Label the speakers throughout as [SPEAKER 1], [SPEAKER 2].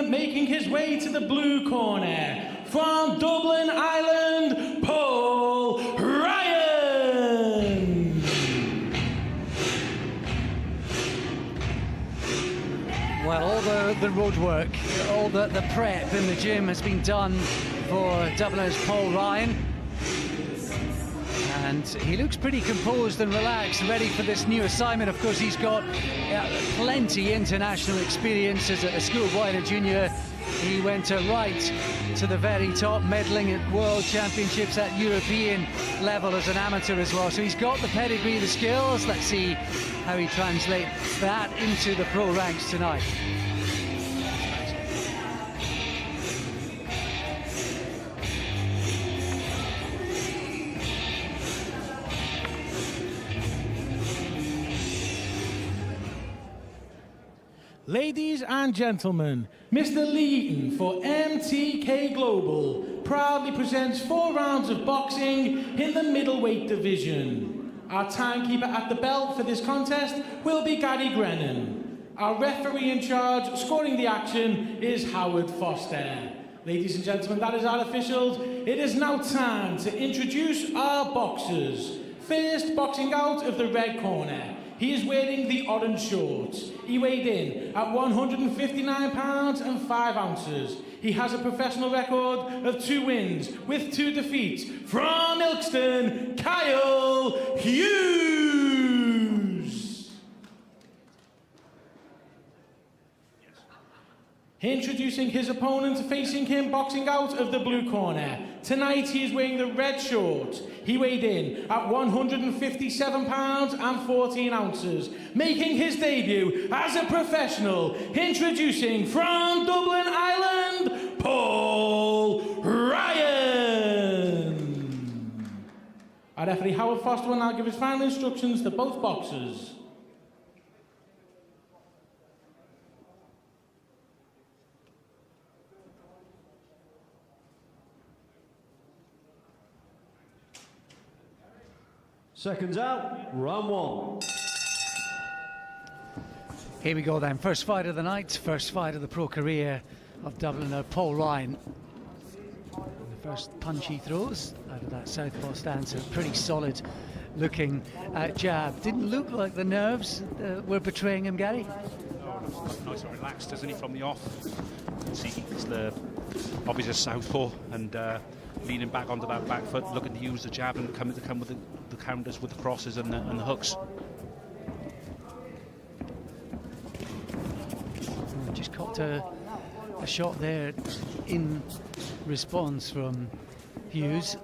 [SPEAKER 1] gentlemen, making his way to the blue corner, from Dublin, Ireland, Paul Ryan!
[SPEAKER 2] Well, all the road work, all the prep in the gym has been done for Dubliners Paul Ryan. And he looks pretty composed and relaxed, ready for this new assignment. Of course, he's got plenty international experience as a schoolboy and a junior. He went right to the very top, medaling at World Championships at European level as an amateur as well. So he's got the pedigree, the skills. Let's see how he translates that into the pro ranks tonight.
[SPEAKER 1] Ladies and gentlemen, Mr. Lee Eaton for MTK Global proudly presents 4 rounds of boxing in the middleweight division. Our timekeeper at the belt for this contest will be Gary Grennan. Our referee in charge scoring the action is Howard Foster. Ladies and gentlemen, that is our officials. It is now time to introduce our boxers. First, boxing out of the red corner. He is wearing the orange shorts. He weighed in at 159 pounds and 5 ounces. He has a professional record of 2 wins with 2 defeats. From Ilkeston, Kyle Hughes. Introducing his opponent, facing him, boxing out of the blue corner. Tonight he is wearing the red shorts. He weighed in at 157 pounds and 14 ounces, making his debut as a professional. Introducing from Dublin, Ireland, Paul Ryan. Our referee Howard Foster will now give his final instructions to both boxers.
[SPEAKER 3] Seconds out, round 1.
[SPEAKER 2] Here we go then, first fight of the night, first fight of the pro career of Dubliner Paul Ryan. And the first punchy throws out of that southpaw stance, a pretty solid looking jab. Didn't look like the nerves were betraying him, Gary?
[SPEAKER 4] No, nice and relaxed, doesn't he, from the off? You can see he's the obvious southpaw and leaning back onto that back foot, looking to use the jab and come with the counters with the crosses and the hooks.
[SPEAKER 2] Just caught a shot there in response from Hughes.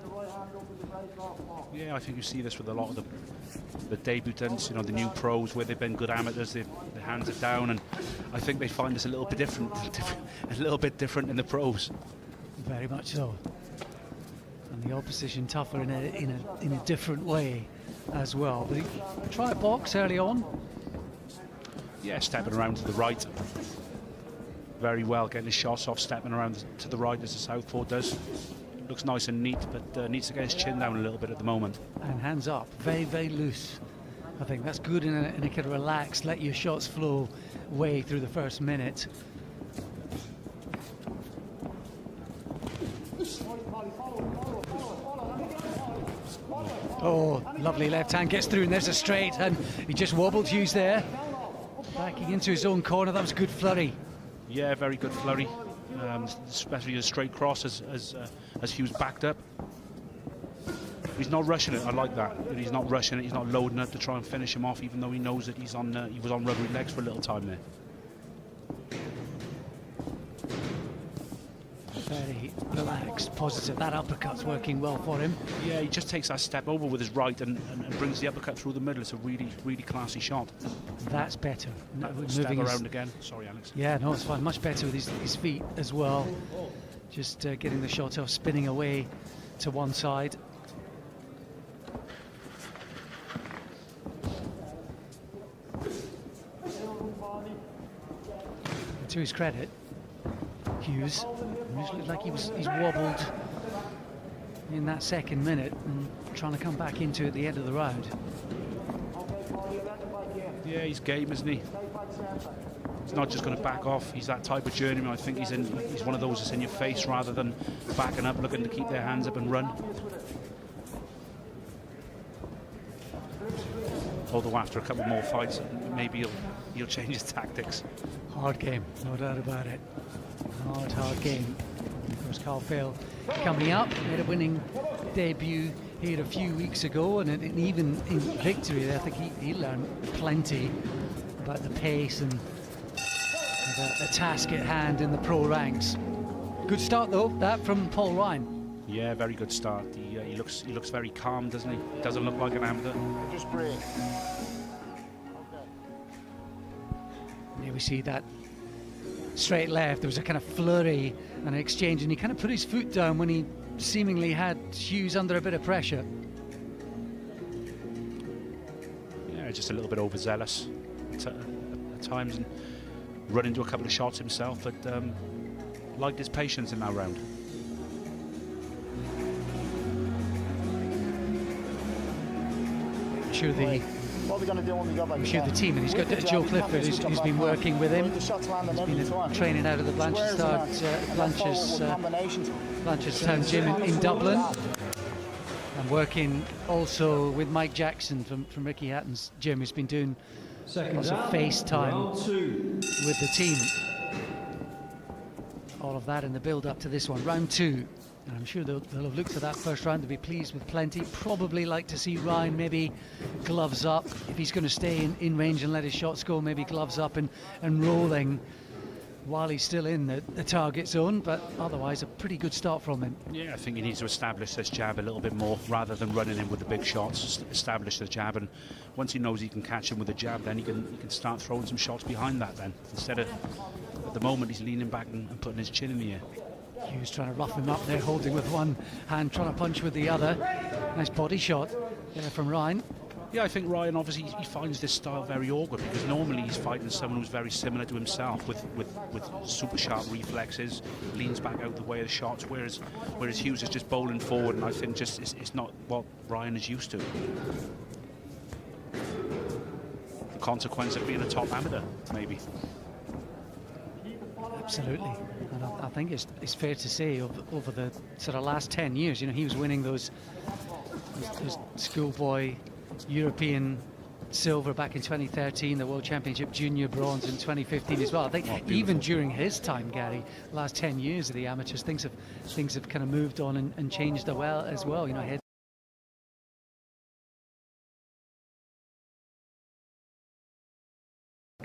[SPEAKER 4] Yeah, I think you see this with a lot of the debutants, you know, the new pros where they've been good amateurs, their hands are down, and I think they find this a little bit different, in the pros.
[SPEAKER 2] Very much so. And the opposition tougher in a different way as well. But he tried to box early on.
[SPEAKER 4] Yeah, stepping around to the right. Very well, getting his shots off, stepping around to the right as the southpaw does. Looks nice and neat, but needs to get his chin down a little bit at the moment.
[SPEAKER 2] And hands up, very, very loose. I think that's good in a kind of relaxed, let your shots flow way through the first minute. Oh, lovely left hand, gets through, and there's a straight, and he just wobbled Hughes there. Backing into his own corner, that was a good flurry.
[SPEAKER 4] Yeah, very good flurry, especially a straight cross as Hughes backed up. He's not rushing it, I like that. He's not rushing it, he's not loading it to try and finish him off, even though he knows that he was on rubbery legs for a little time there.
[SPEAKER 2] Very relaxed, positive. That uppercut's working well for him.
[SPEAKER 4] Yeah, he just takes that step over with his right and brings the uppercut through the middle. It's a really, really classy shot.
[SPEAKER 2] That's better.
[SPEAKER 4] Step around again. Sorry, Alex.
[SPEAKER 2] Yeah, no, it's fine. Much better with his feet as well. Just getting the shot off, spinning away to one side. And to his credit, Hughes looked like he's wobbled in that second minute and trying to come back into it at the end of the round.
[SPEAKER 4] Yeah, he's game, isn't he? not just going to back off. He's that type of journeyman. I think he's one of those that's in your face rather than backing up, looking to keep their hands up and run. Although after a couple more fights, maybe he'll change his tactics.
[SPEAKER 2] Hard game, no doubt about it. Hard game. Of course, Carl Fail coming up, made a winning debut here a few weeks ago, and even in victory, I think he learned plenty about the pace and the task at hand in the pro ranks. Good start though, that from Paul Ryan.
[SPEAKER 4] Yeah, very good start. He looks very calm, doesn't he? Doesn't look like an amateur.
[SPEAKER 5] Just break.
[SPEAKER 2] Here we see that straight left. There was a kind of flurry and an exchange, and he kind of put his foot down when he seemingly had Hughes under a bit of pressure.
[SPEAKER 4] Yeah, just a little bit overzealous at times, and run into a couple of shots himself, but liked his patience in that round.
[SPEAKER 2] I'm sure the team, and he's got Joe Clifford who's been working with him. He's been training out of the Blanchardstown gym in Dublin, and working also with Mike Jackson from Ricky Hatton's gym, who's been doing lots of FaceTime with the team. All of that in the build up to this one, round 2. And I'm sure they'll have looked at that first round to be pleased with plenty. Probably like to see Ryan maybe gloves up. If he's going to stay in range and let his shots go, maybe gloves up and rolling while he's still in the target zone. But otherwise, a pretty good start from him.
[SPEAKER 4] Yeah, I think he needs to establish this jab a little bit more rather than running in with the big shots. Establish the jab, and once he knows he can catch him with a jab, then he can start throwing some shots behind that then. Instead of, at the moment, he's leaning back and putting his chin in the air.
[SPEAKER 2] Hughes trying to rough him up there, holding with one hand, trying to punch with the other. Nice body shot there from Ryan.
[SPEAKER 4] Yeah, I think Ryan, obviously, he finds this style very awkward, because normally he's fighting someone who's very similar to himself with super sharp reflexes, leans back out the way of the shots, whereas Hughes is just bowling forward, and I think just it's not what Ryan is used to. The consequence of being a top amateur, maybe.
[SPEAKER 2] Absolutely, and I think it's fair to say over the sort of last 10 years, you know, he was winning those schoolboy European silver back in 2013, the World Championship Junior bronze in 2015 as well. I think even during his time, Gary, last 10 years of the amateurs, things have kind of moved on and changed as well. You know, head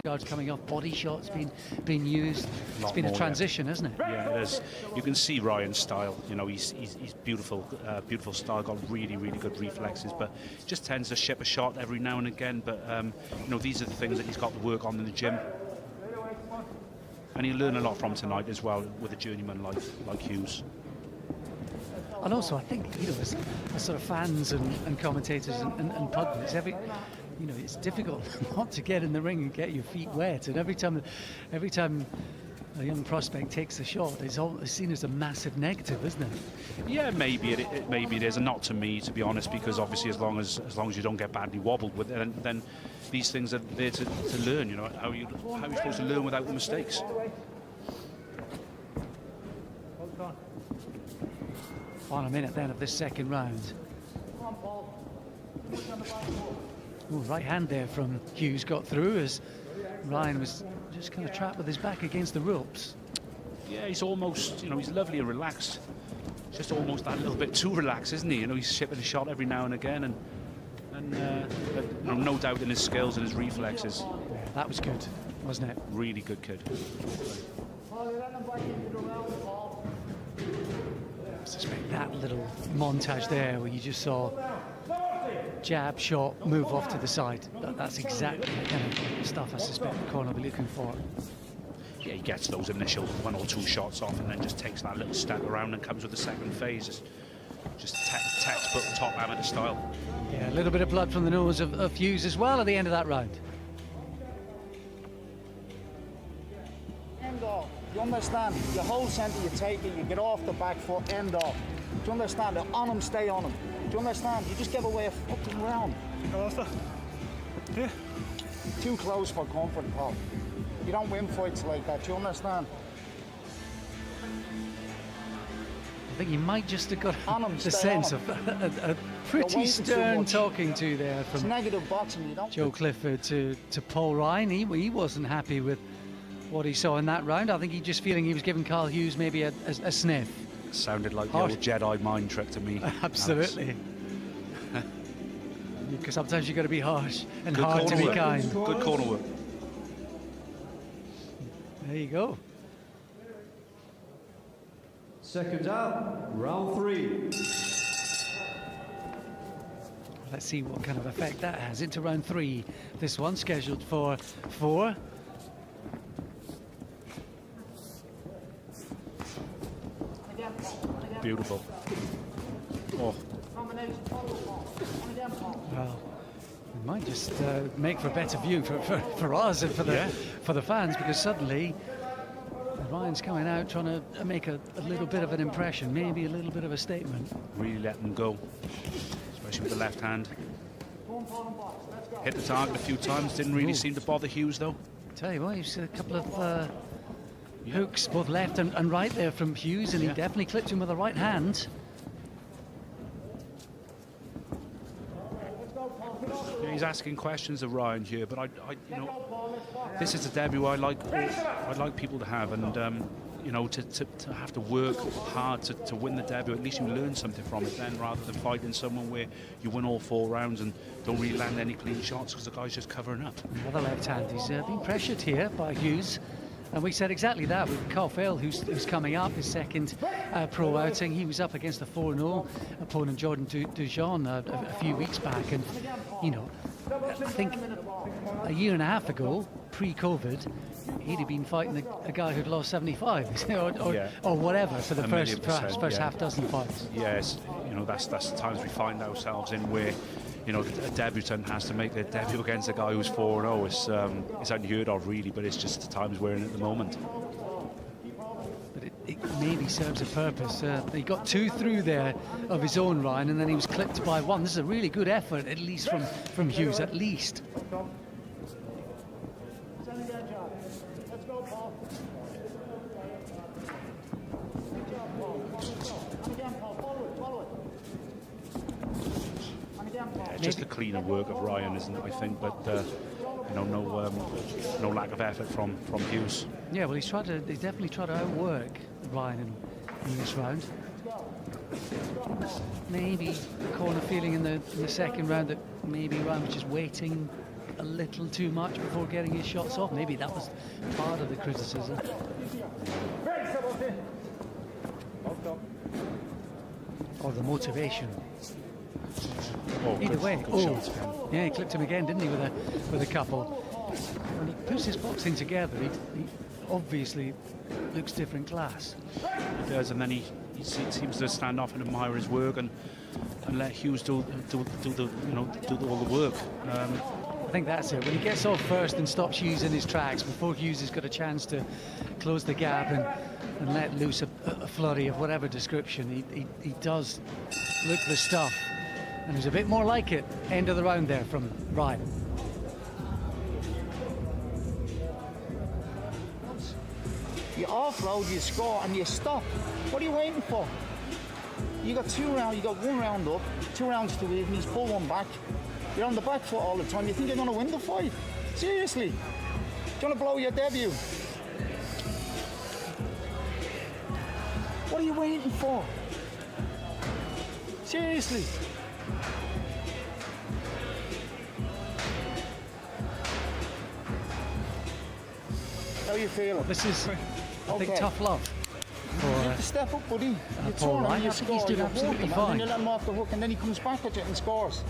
[SPEAKER 2] guards coming off, body shots being used. It's been a transition, hasn't it?
[SPEAKER 4] Yeah, it is. You can see Ryan's style. You know, he's beautiful, beautiful style. Got really good reflexes, but just tends to ship a shot every now and again. But you know, these are the things that he's got to work on in the gym, and he'll learn a lot from tonight as well with a journeyman like Hughes.
[SPEAKER 2] And also, I think, you know, as sort of fans and commentators and pundits, you know, it's difficult not to get in the ring and get your feet wet. And every time a young prospect takes a shot, it's seen as a massive negative, isn't it?
[SPEAKER 4] Yeah, maybe it is, and not to me, to be honest, because obviously as long as you don't get badly wobbled with it, then these things are there to learn. You know, how are you supposed to learn without the mistakes?
[SPEAKER 2] On a minute then of this second round. Ooh, right hand there from Hughes got through as Ryan was just kind of trapped with his back against the ropes.
[SPEAKER 4] Yeah, he's almost, you know, he's lovely and relaxed. Just almost that little bit too relaxed, isn't he? You know, he's shipping a shot every now and again, and you know, no doubt in his skills and his reflexes.
[SPEAKER 2] Yeah, that was good, wasn't it?
[SPEAKER 4] Really good kid.
[SPEAKER 2] I suspect that little montage there where you just saw jab, shot, move off to the side. That's exactly the kind of stuff I suspect the corner will be looking for.
[SPEAKER 4] Yeah, he gets those initial 1 or 2 shots off and then just takes that little step around and comes with the second phase. It's just textbook top amateur style.
[SPEAKER 2] Yeah, a little bit of blood from the nose of Hughes as well at the end of that round.
[SPEAKER 5] End off. You understand? Your whole centre you take it, you get off the back foot, end off. Do you understand? On him, stay on him. Do you understand? You just give away a fucking round.
[SPEAKER 4] Yeah.
[SPEAKER 5] Too close for comfort, Paul. You don't win fights like that, do you understand?
[SPEAKER 2] I think he might just have got
[SPEAKER 5] On him,
[SPEAKER 2] the
[SPEAKER 5] stay
[SPEAKER 2] sense
[SPEAKER 5] on
[SPEAKER 2] of a
[SPEAKER 5] You're
[SPEAKER 2] pretty
[SPEAKER 5] waiting too
[SPEAKER 2] stern
[SPEAKER 5] much.
[SPEAKER 2] talking to there
[SPEAKER 5] It's
[SPEAKER 2] from
[SPEAKER 5] negative boxing, you don't.
[SPEAKER 2] Joe Clifford to Paul Ryan. He wasn't happy with what he saw in that round. I think he just feeling he was giving Carl Hughes maybe a sniff.
[SPEAKER 4] It sounded like the
[SPEAKER 2] Harsh.
[SPEAKER 4] old Jedi mind trick to me.
[SPEAKER 2] Absolutely. Because sometimes you've got to be harsh and
[SPEAKER 4] Good
[SPEAKER 2] hard to
[SPEAKER 4] corner
[SPEAKER 2] be
[SPEAKER 4] work.
[SPEAKER 2] kind.
[SPEAKER 4] Good corner work.
[SPEAKER 2] There you go.
[SPEAKER 3] Seconds out, round 3.
[SPEAKER 2] Let's see what kind of effect that has into round 3. This one scheduled for 4.
[SPEAKER 4] Beautiful. Oh,
[SPEAKER 2] Well, it might just make for a better view for us and for the fans, because suddenly Ryan's coming out trying to make a little bit of an impression, maybe a little bit of a statement.
[SPEAKER 4] really let them go, especially with the left hand. Hit the target a few times, didn't really seem to bother Hughes though.
[SPEAKER 2] Tell you what, you've seen a couple of hooks, both left and right there from Hughes, and he definitely clipped him with the right hand.
[SPEAKER 4] Yeah, he's asking questions of Ryan here, but I you know, this is a debut I'd like people to have, and you know, to have to work hard to win the debut. At least you learn something from it then, rather than fighting someone where you win all 4 rounds and don't really land any clean shots because the guy's just covering up.
[SPEAKER 2] Another left hand. He's been pressured here by Hughes. And we said exactly that with Carl Fell, who's coming up, his second pro outing. He was up against the 4-0 opponent Jordan Dujon a few weeks back. And, you know, I think a year and a half ago, pre-COVID, he'd have been fighting a guy who'd lost 75 or whatever for the first half dozen fights.
[SPEAKER 4] Yes, you know, that's the times we find ourselves in where, you know, a debutant has to make their debut against a guy who's 4-0. It's unheard of, really, but it's just the times we're in at the moment.
[SPEAKER 2] But it maybe serves a purpose. He got 2 through there of his own, Ryan, and then he was clipped by 1. This is a really good effort, at least from Hughes, at least.
[SPEAKER 4] Just the cleaner work of Ryan, isn't it, I think, but you know, no lack of effort from Hughes.
[SPEAKER 2] Yeah, well, he's definitely tried to outwork Ryan in this round. Maybe the corner feeling in the second round that maybe Ryan was just waiting a little too much before getting his shots off. Maybe that was part of the criticism. Or the motivation. Either way, yeah, he clipped him again, didn't he, with a couple. When he puts his boxing together, he obviously looks different class.
[SPEAKER 4] He does, and then he seems to stand off and admire his work and let Hughes do all the work.
[SPEAKER 2] I think that's it. When he gets off first and stops Hughes in his tracks before Hughes has got a chance to close the gap and let loose a flurry of whatever description, he does look the stuff. And there's a bit more like it. End of the round there from Ryan.
[SPEAKER 5] You offload, you score, and you stop. What are you waiting for? You got 2 rounds, you got 1 round up, 2 rounds to even, he's pull 1 back. You're on the back foot all the time. You think you're going to win the fight? Seriously? Do you want to blow your debut? What are you waiting for? Seriously? How you feeling?
[SPEAKER 2] This is, I think,
[SPEAKER 5] Okay.
[SPEAKER 2] tough love.
[SPEAKER 5] You have to step up, buddy. You
[SPEAKER 2] Paul
[SPEAKER 5] turn
[SPEAKER 2] Ryan,
[SPEAKER 5] and you
[SPEAKER 2] I think he's
[SPEAKER 5] score.
[SPEAKER 2] doing
[SPEAKER 5] You
[SPEAKER 2] absolutely
[SPEAKER 5] hook him,
[SPEAKER 2] fine.
[SPEAKER 5] and then you let him off the hook, and then he comes back at you and scores.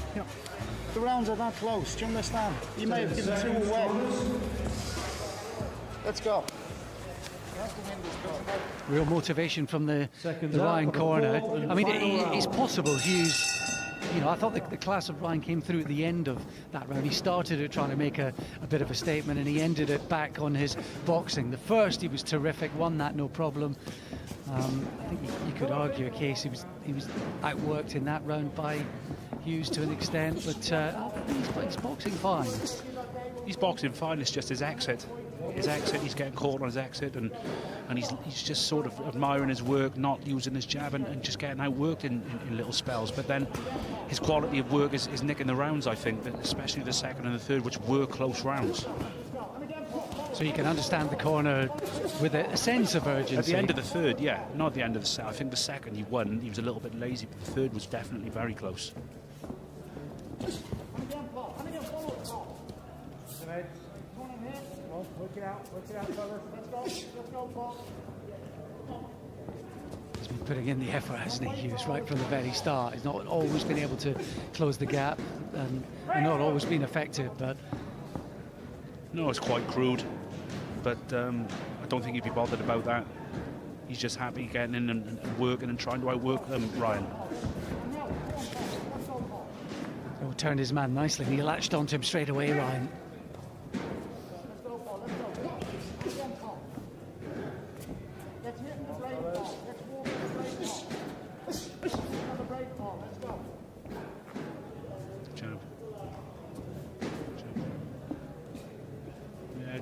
[SPEAKER 5] The rounds are that close. Do you understand? You may have given 2 away. Let's go. You have to win this fight.
[SPEAKER 2] Real motivation from the
[SPEAKER 3] Seconds
[SPEAKER 2] Ryan
[SPEAKER 3] out for the
[SPEAKER 2] corner.
[SPEAKER 3] fourth and
[SPEAKER 2] I mean,
[SPEAKER 3] final round.
[SPEAKER 2] it's possible Hughes. You know, I thought the class of Ryan came through at the end of that round. He started it trying to make a bit of a statement, and he ended it back on his boxing. The first, he was terrific, won that no problem. I think you could argue a case he was outworked in that round by Hughes to an extent, but he's boxing fine.
[SPEAKER 4] He's boxing fine. It's just his exit. his exit. He's getting caught on his exit, and he's just sort of admiring his work, not using his jab, and just getting outworked in little spells. But then his quality of work is nicking the rounds, I think, especially the second and the third, which were close rounds.
[SPEAKER 2] So you can understand the corner with a sense of urgency.
[SPEAKER 4] At the end of the third, yeah, not at the end of the set. I think the second he won, he was a little bit lazy, but the third was definitely very close.
[SPEAKER 2] He's been putting in the effort, hasn't he, Hughes, right from the very start. He's not always been able to close the gap and not always been effective, but...
[SPEAKER 4] No, it's quite crude, but I don't think he'd be bothered about that. He's just happy getting in and working and trying to outwork Ryan.
[SPEAKER 2] Oh, turned his man nicely, and he latched onto him straight away, Ryan.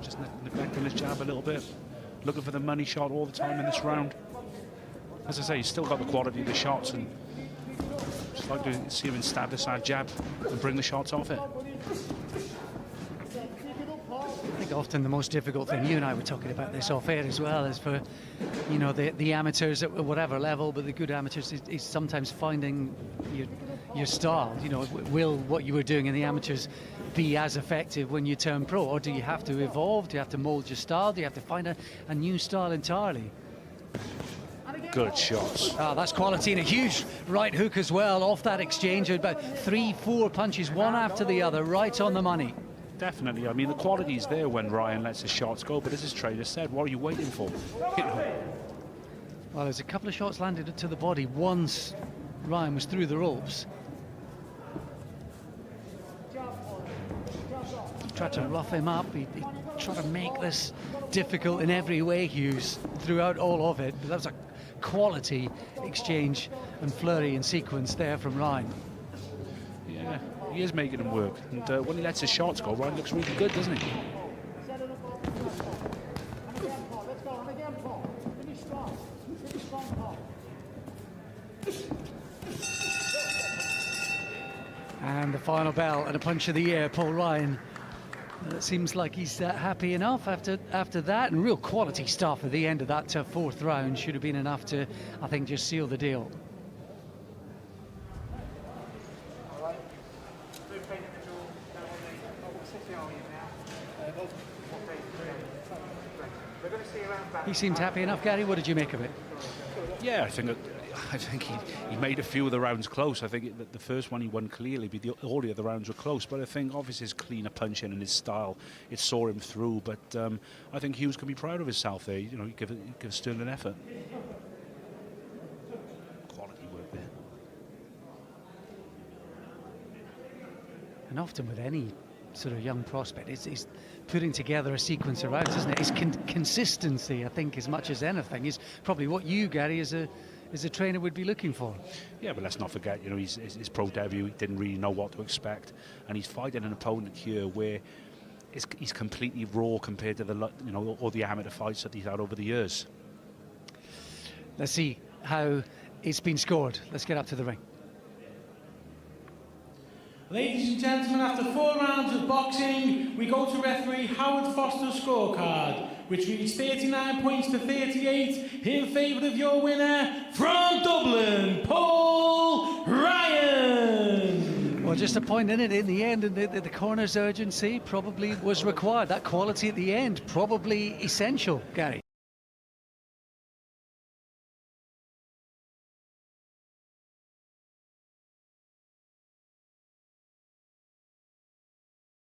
[SPEAKER 4] Just neglecting his jab a little bit, looking for the money shot all the time in this round. As I say, he's still got the quality of the shots, and just like to see him stab the side jab and bring the shots off it.
[SPEAKER 2] I think often the most difficult thing, you and I were talking about this off air as well, is for, you know, the amateurs at whatever level, but the good amateurs is sometimes finding your style. You know, will what you were doing in the amateurs be as effective when you turn pro, or do you have to evolve? Do you have to mold your style? Do you have to find a new style entirely?
[SPEAKER 4] Good shots.
[SPEAKER 2] Ah, that's quality, and a huge right hook as well off that exchange. About 3-4 punches, one after the other, right on the money.
[SPEAKER 4] Definitely. I mean, the quality is there when Ryan lets his shots go, but as his trainer said, what are you waiting for? You know.
[SPEAKER 2] Well, there's a couple of shots landed to the body once Ryan was through the ropes. Tried to rough him up. He tried to make this difficult in every way, Hughes, throughout all of it. But that was a quality exchange and flurry and sequence there from Ryan.
[SPEAKER 4] Yeah, he is making him work. And when he lets his shots go, Ryan looks really good, doesn't he?
[SPEAKER 2] And the final bell and a punch of the year, Paul Ryan. It seems like he's happy enough after that, and real quality stuff at the end of that fourth round. Should have been enough to, I think, just seal the deal. He seemed happy enough, Gary. What did you make of it?
[SPEAKER 4] Yeah, I think he made a few of the rounds close. I think the first one he won clearly, but all the other rounds were close. But I think obviously his cleaner punching and his style, it saw him through. But I think Hughes can be proud of himself there. You know, he give sterling effort. Quality work there.
[SPEAKER 2] And often with any sort of young prospect, it's putting together a sequence of rounds, isn't it? It's consistency, I think, as much as anything, is probably what you, Gary, as a trainer would be looking for.
[SPEAKER 4] Yeah, but let's not forget, you know, his pro debut, he didn't really know what to expect, and he's fighting an opponent here where he's completely raw compared to all the amateur fights that he's had over the years.
[SPEAKER 2] Let's see how it's been scored. Let's get up to the ring.
[SPEAKER 1] Ladies and gentlemen, after 4 rounds of boxing, we go to referee Howard Foster's scorecard, which reads 39 points to 38 in favour of your winner from Dublin, Paul Ryan.
[SPEAKER 2] Well, just a point in it in the end, and the corner's urgency probably was required. That quality at the end, probably essential, Gary.